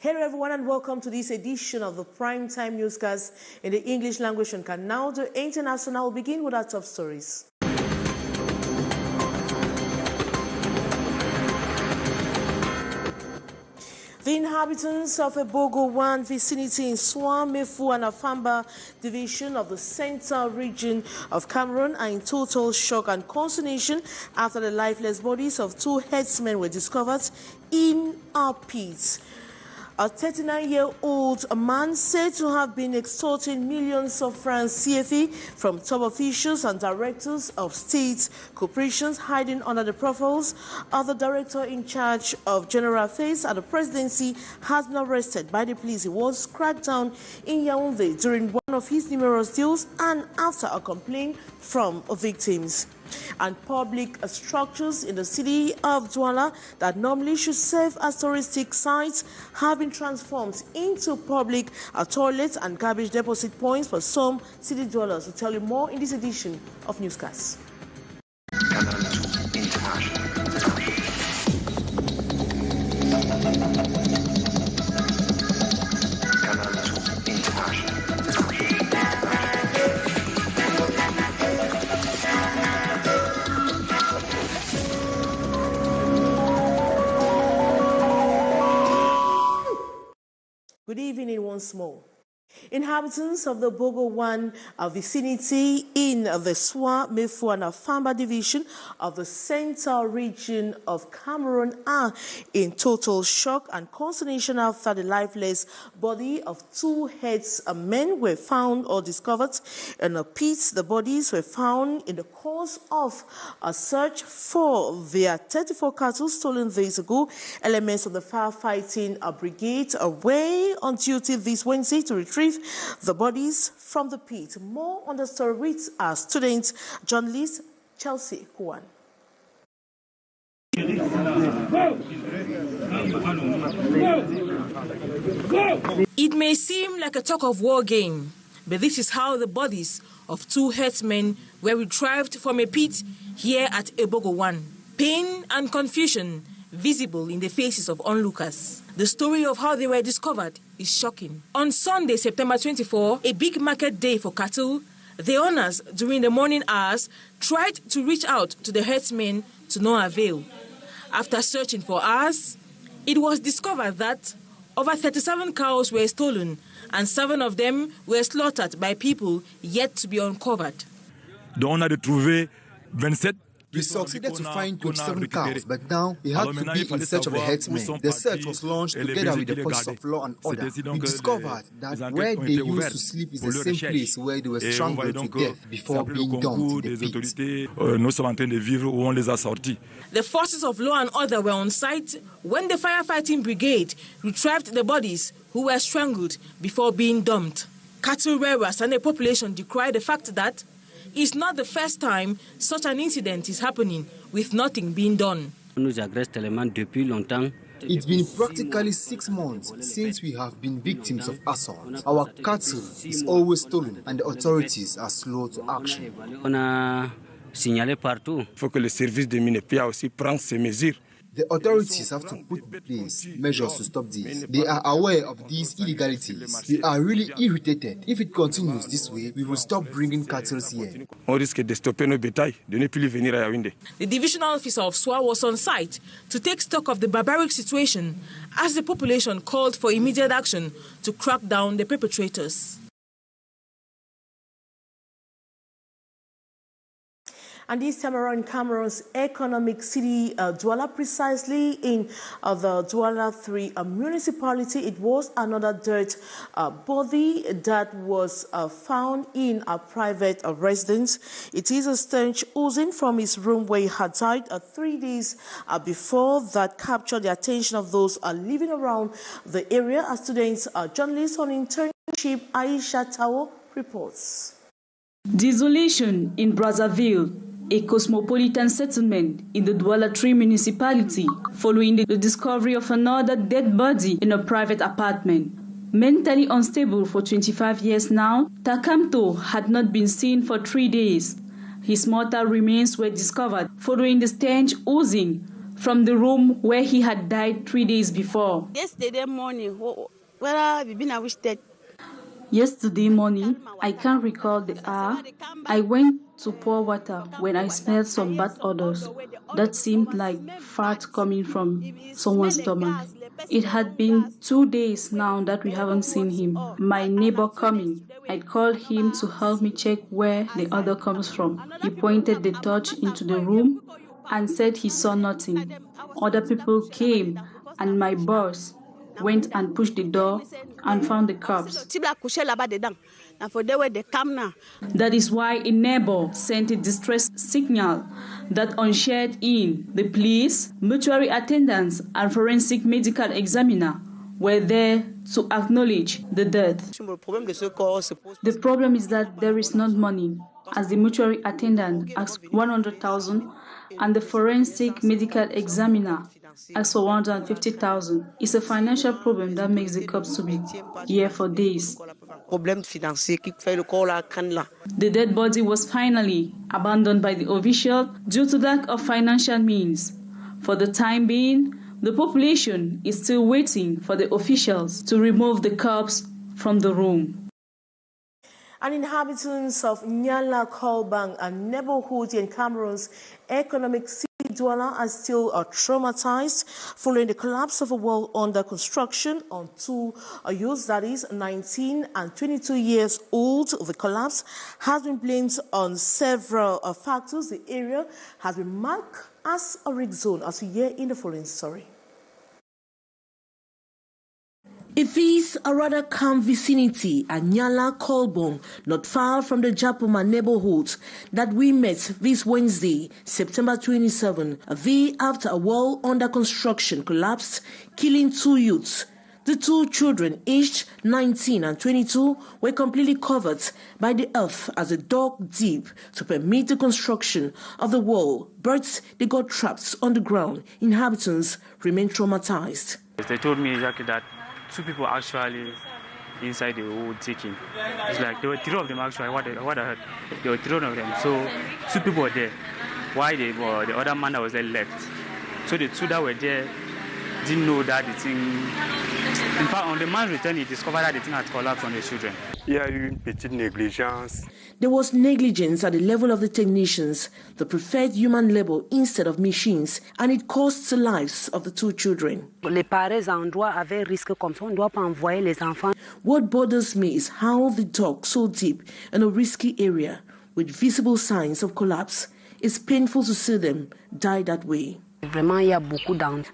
Hello everyone and welcome to this edition of the Primetime Newscast in the English language on Canal. The International will begin with our top stories. The inhabitants of Ebogo 1 vicinity in Swa, Mefu and Afamba division of the central region of Cameroon are in total shock and consternation after the lifeless bodies of two herdsmen were discovered in a pit. A 39-year-old man said to have been extorting millions of francs CFA from top officials and directors of state corporations hiding under the profiles of the director in charge of general affairs at the presidency has been arrested by the police. He was cracked down in Yaoundé during one of his numerous deals and after a complaint from victims. And public structures in the city of Douala that normally should serve as touristic sites have been transformed into public toilets and garbage deposit points for some city dwellers. We'll tell you more in this edition of Newscast. Good evening once more. Inhabitants of the Bogo 1 vicinity in the Swa, Mefu and Afamba division of the central region of Cameroon are in total shock and consternation after the lifeless body of two herdsmen were found or discovered in a pit. The bodies were found in the course of a search for their 34 cattle stolen days ago. Elements of the firefighting brigade were on duty this Wednesday to retrieve the bodies from the pit. More on the story with our student journalist Chelsea Kwan. It may seem like a talk of war game, but this is how the bodies of two herdsmen were retrieved from a pit here at Ebogo 1. Pain and confusion visible in the faces of onlookers. The story of how they were discovered is shocking. On Sunday, September 24, a big market day for cattle, the owners, during the morning hours, tried to reach out to the herdsmen to no avail. After searching for hours, it was discovered that over 37 cows were stolen and 7 of them were slaughtered by people yet to be uncovered. On a retrouvé 27. We succeeded to find 27 cows, but now we have to be in search of the herdsmen. The search was launched together with the forces of law and order. We discovered that where they used to sleep is the same place where they were strangled to death before being dumped in the pit. The forces of law and order were on site when the firefighting brigade retrieved the bodies who were strangled before being dumped. Cattle rearers and the population decry the fact that it's not the first time such an incident is happening with nothing being done. It's been practically 6 months since we have been victims of assault. Our cattle is always stolen and the authorities are slow to action. The authorities have to put in place measures to stop this. They are aware of these illegalities. We are really irritated. If it continues this way, we will stop bringing cattle here. The divisional officer of SWA was on site to take stock of the barbaric situation as the population called for immediate action to crack down the perpetrators. And this time around, Cameroon's economic city, Douala, precisely in the Douala 3 municipality, it was another dirt body that was found in a private residence. It is a stench oozing from his room where he had died 3 days before that captured the attention of those living around the area. A student journalist on internship, Aisha Tao, reports. Desolation in Brazzaville, a cosmopolitan settlement in the Douala 3 municipality, following the discovery of another dead body in a private apartment. Mentally unstable for 25 years now, Takamto had not been seen for 3 days. His mortal remains were discovered following the stench oozing from the room where he had died 3 days before. Yesterday morning, where have you been? I wish that. Yesterday morning, I can't recall the hour, I went to pour water when I smelled some bad odors that seemed like fart coming from someone's stomach. It had been 2 days now that we haven't seen him. My neighbor coming, I called him to help me check where the odor comes from. He pointed the torch into the room and said he saw nothing. Other people came and my boss went and pushed the door and found the corpse. That is why a neighbor sent a distress signal that ushered in the police, mortuary attendants, and forensic medical examiner were there to acknowledge the death. The problem is that there is not money, as the mortuary attendant asked 100,000 and the forensic medical examiner asked for 150,000. It's a financial problem that makes the cops to be here for days. The dead body was finally abandoned by the official due to lack of financial means. For the time being, the population is still waiting for the officials to remove the corpse from the room. And inhabitants of Nyala, Kolbang, a neighborhood in Cameroon's economic city dweller are still traumatized following the collapse of a wall under construction on two youths, that is 19 and 22 years old. The collapse has been blamed on several factors. The area has been marked as a red zone, as we hear in the following story. It is a rather calm vicinity at Nyala, Kolbong, not far from the Japoma neighborhood, that we met this Wednesday, September 27, a day after a wall under construction collapsed, killing two youths. The two children, aged 19 and 22, were completely covered by the earth as it dug deep to permit the construction of the wall. But they got trapped on the ground. Inhabitants remain traumatized. They told me exactly that two people actually inside the wood taking. It's like there were three of them actually, what I heard. There were three of them. So two people were there. Why the other man that was there left. So the two that were there didn't know that the thing. In fact, on the man's return, he discovered that the thing had collapsed on the children. There was negligence at the level of the technicians. They preferred human labor instead of machines, and it cost the lives of the two children. What bothers me is how they dug so deep in a risky area with visible signs of collapse. It's painful to see them die that way.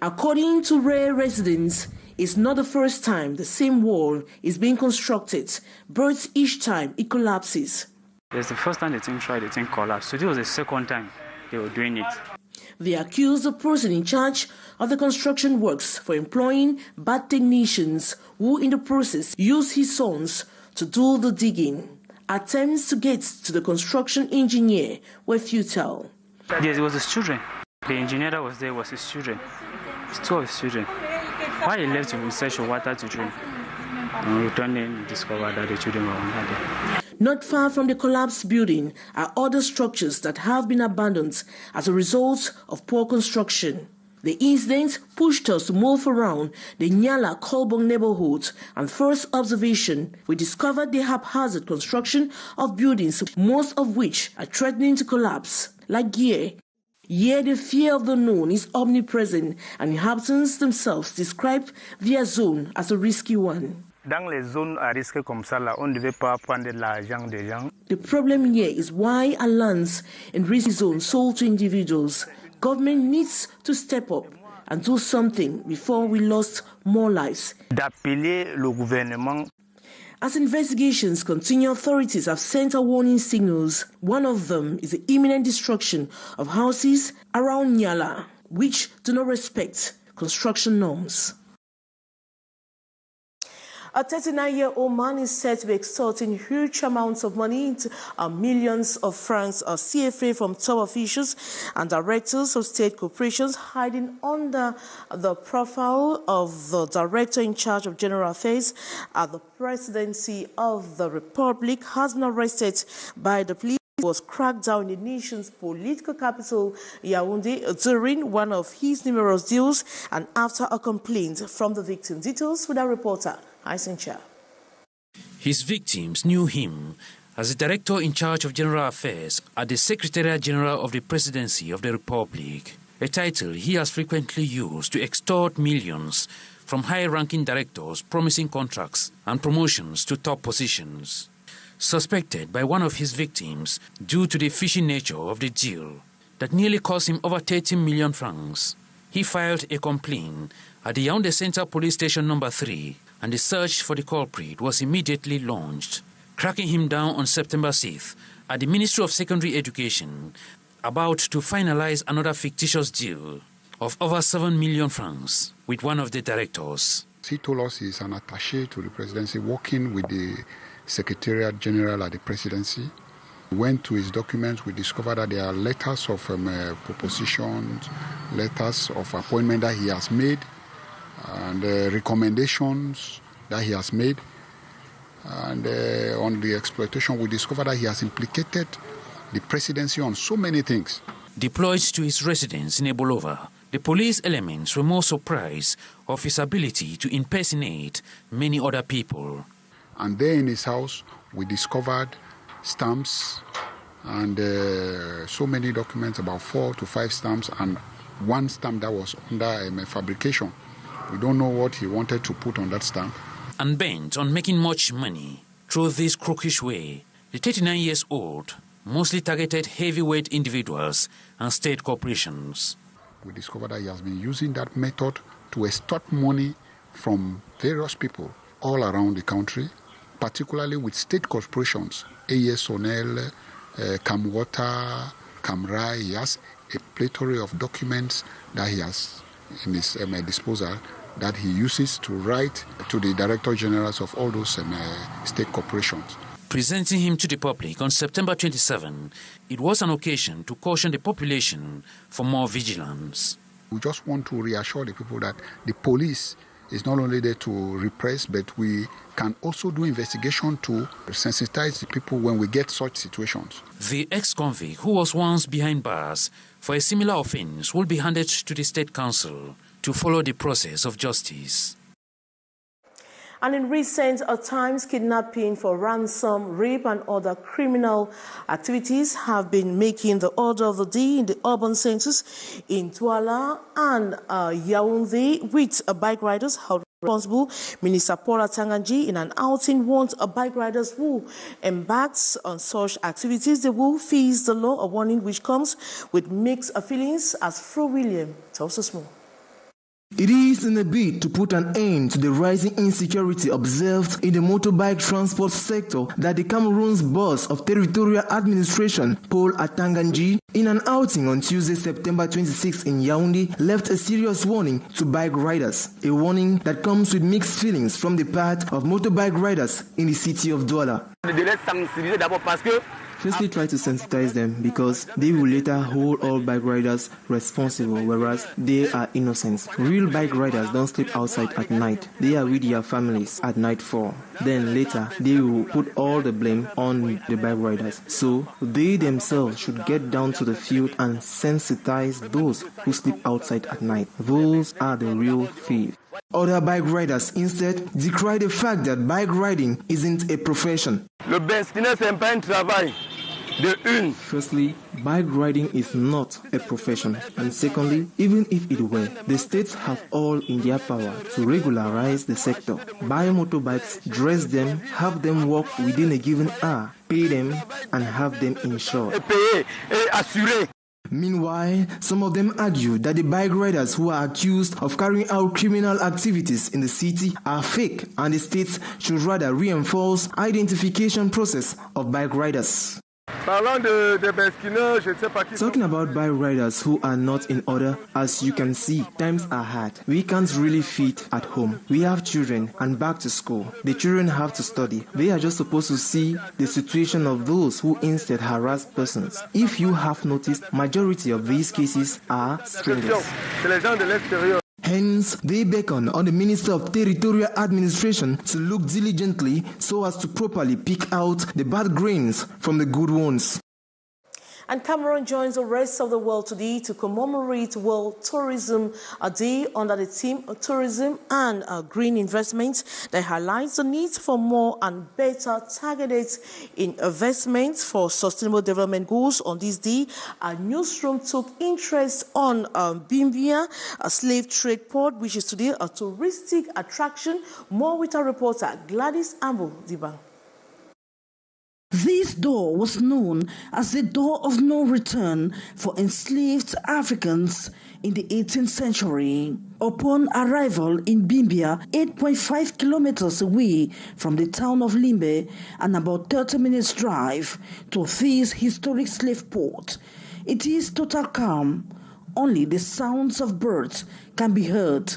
According to rare residents, it's not the first time the same wall is being constructed, but each time it collapses. It's the first time the thing tried, the thing collapsed. So this was the second time they were doing it. They accused the person in charge of the construction works for employing bad technicians who in the process used his sons to do the digging. Attempts to get to the construction engineer were futile. Yes, it was his children. The engineer that was there was his children. It's two of his children. Why he left in search of water to drink? And returning, discovered that the children were under there. Not far from the collapsed building are other structures that have been abandoned as a result of poor construction. The incident pushed us to move around the Nyala Kolbong neighborhood, and first observation, we discovered the haphazard construction of buildings, most of which are threatening to collapse. Like here, the fear of the known is omnipresent, and inhabitants themselves describe their zone as a risky one. The problem here is why are lands in risky zones sold to individuals. Government needs to step up and do something before we lost more lives. As investigations continue, authorities have sent out warning signals. One of them is the imminent destruction of houses around Nyala, which do not respect construction norms. A 39-year-old man is said to be extorting huge amounts of money, millions of francs or CFA from top officials and directors of state corporations, hiding under the profile of the director in charge of general affairs at the presidency of the republic, has been arrested by the police was cracked down in the nation's political capital, Yaoundé, during one of his numerous deals and after a complaint from the victim. Details with our reporter, Aisencha. His victims knew him as the director in charge of general affairs at the Secretariat General of the Presidency of the Republic, a title he has frequently used to extort millions from high-ranking directors promising contracts and promotions to top positions. Suspected by one of his victims due to the fishy nature of the deal that nearly cost him over 30 million francs, he filed a complaint at the Yaoundé Central Police Station number 3, and the search for the culprit was immediately launched, cracking him down on September 6th at the Ministry of Secondary Education, about to finalize another fictitious deal of over 7 million francs with one of the directors. He told us he's an attaché to the presidency working with the Secretariat General at the presidency. We went to his documents. We discovered that there are letters of propositions, letters of appointment that he has made, and recommendations that he has made. And on the exploitation, we discovered that he has implicated the presidency on so many things. Deployed to his residence in Ebolova, the police elements were more surprised of his ability to impersonate many other people. And there in his house, we discovered stamps and so many documents, about 4 to 5 stamps, and one stamp that was under fabrication. We don't know what he wanted to put on that stamp. And bent on making much money through this crookish way, the 39-years-old mostly targeted heavyweight individuals and state corporations. We discovered that he has been using that method to extort money from various people all around the country, particularly with state corporations, ASONL, Camwater, Camrai. He has a plethora of documents that he has in his disposal that he uses to write to the Director Generals of all those state corporations. Presenting him to the public on September 27, it was an occasion to caution the population for more vigilance. We just want to reassure the people that the police is not only there to repress, but we can also do investigation to sensitize the people when we get such situations. The ex-convict who was once behind bars for a similar offense will be handed to the State Council to follow the process of justice. And in recent times, kidnapping for ransom, rape and other criminal activities have been making the order of the day in the urban centers in Douala and Yaoundé, with bike riders held responsible. Minister Paula Tanganji, in an outing, warned bike riders who embarks on such activities, they will face the law, a warning which comes with mixed feelings, as Fro William tells us more. It is in a bid to put an end to the rising insecurity observed in the motorbike transport sector that the Cameroon's boss of territorial administration, Paul Atanganji, in an outing on Tuesday, September 26 in Yaoundé, left a serious warning to bike riders, a warning that comes with mixed feelings from the part of motorbike riders in the city of Douala. Firstly, try to sensitize them because they will later hold all bike riders responsible, whereas they are innocent. Real bike riders don't sleep outside at night. They are with their families at nightfall. Then later, they will put all the blame on the bike riders. So, they themselves should get down to the field and sensitize those who sleep outside at night. Those are the real thieves. Other bike riders instead decry the fact that bike riding isn't a profession. Firstly, bike riding is not a profession. And secondly, even if it were, the states have all in their power to regularize the sector. Buy motorbikes, dress them, have them work within a given hour, pay them, and have them insured. Meanwhile, some of them argue that the bike riders who are accused of carrying out criminal activities in the city are fake, and the states should rather reinforce identification process of bike riders. Talking about bike riders who are not in order, as you can see, times are hard. We can't really fit at home. We have children and back to school. The children have to study. They are just supposed to see the situation of those who instead harass persons. If you have noticed, majority of these cases are strangers. Hence, they beckon on the Minister of Territorial Administration to look diligently so as to properly pick out the bad grains from the good ones. And Cameroon joins the rest of the world today to commemorate World Tourism Day under the theme of tourism and green investments that highlights the need for more and better targeted investments for sustainable development goals. On this day, our newsroom took interest on Bimbia, a slave trade port, which is today a touristic attraction. More with our reporter Gladys Ambo Diba. This door was known as the door of no return for enslaved Africans in the 18th century. Upon arrival in Bimbia, 8.5 kilometers away from the town of Limbe and about 30 minutes drive to this historic slave port, it is total calm. Only the sounds of birds can be heard.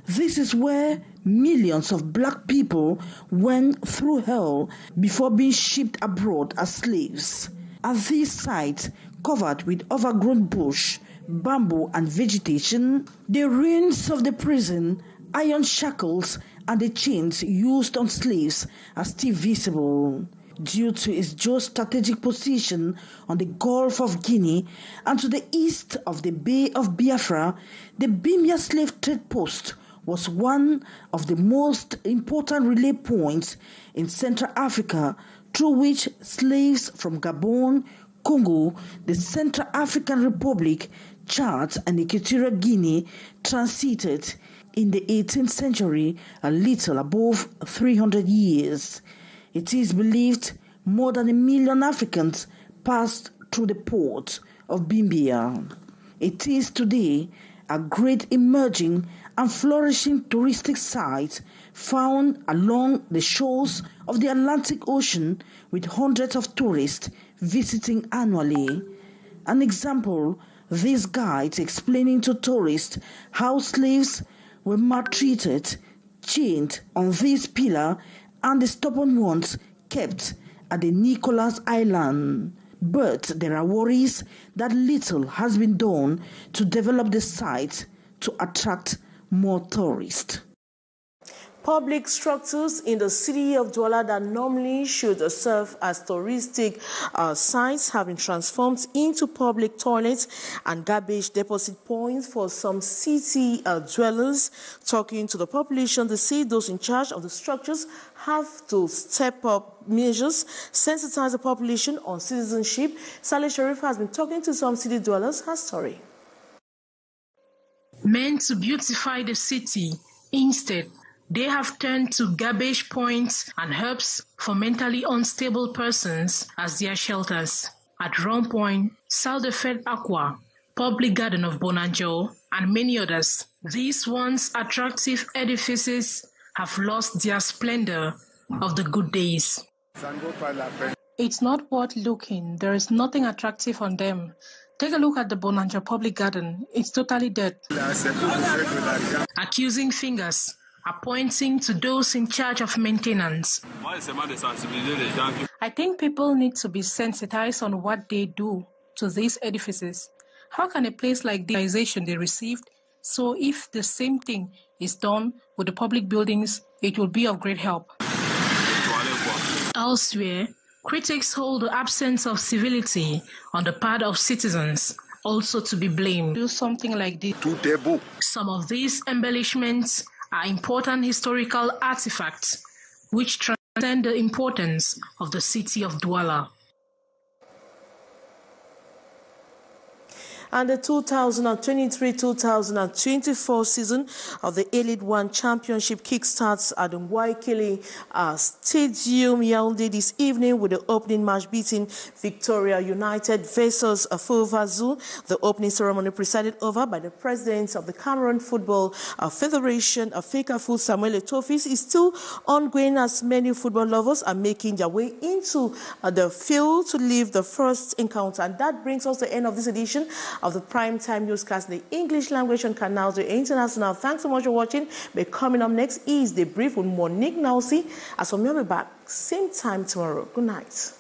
This is where millions of black people went through hell before being shipped abroad as slaves. At this site, covered with overgrown bush, bamboo and vegetation, the ruins of the prison, iron shackles and the chains used on slaves are still visible. Due to its geostrategic position on the Gulf of Guinea and to the east of the Bay of Biafra, the Bimbia slave trade post was one of the most important relay points in Central Africa through which slaves from Gabon, Congo, the Central African Republic, Chad and Equatorial Guinea transited in the 18th century, a little above 300 years. It is believed more than 1 million Africans passed through the port of Bimbia. It is today a great emerging and flourishing touristic site found along the shores of the Atlantic Ocean with hundreds of tourists visiting annually. An example, this guide explaining to tourists how slaves were maltreated, chained on this pillar and the stubborn ones kept at the Nicholas Island. But there are worries that little has been done to develop the site to attract more tourists. Public structures in the city of Douala that normally should serve as touristic sites have been transformed into public toilets and garbage deposit points for some city dwellers. Talking to the population, they say those in charge of the structures have to step up measures, sensitize the population on citizenship. Saleh Sharif has been talking to some city dwellers. Her story. Meant to beautify the city, instead, they have turned to garbage points and hubs for mentally unstable persons as their shelters. At Rome Point, South of Fed Aqua, Public Garden of Bonanjo, and many others, these once attractive edifices have lost their splendor of the good days. It's not worth looking. There is nothing attractive on them. Take a look at the Bonanjo Public Garden. It's totally dead. Accusing fingers are pointing to those in charge of maintenance. I think people need to be sensitized on what they do to these edifices. How can a place like the organization they received? So if the same thing is done with the public buildings, it will be of great help. Elsewhere, critics hold the absence of civility on the part of citizens also to be blamed. Do something like this. Some of these embellishments are important historical artifacts which transcend the importance of the city of Douala. And the 2023-2024 season of the Elite One Championship kickstarts at the Waikele Stadium, Yaoundé this evening with the opening match between Victoria United versus Fovazu. The opening ceremony presided over by the president of the Cameroon Football Federation, Fekafu Samuel Etofis, is still ongoing as many football lovers are making their way into the field to leave the first encounter. And that brings us to the end of this edition of the primetime newscast in the English language on Canal International. Thanks so much for watching. But coming up next is the brief with Monique Nausi. As for me, I'll be back same time tomorrow. Good night.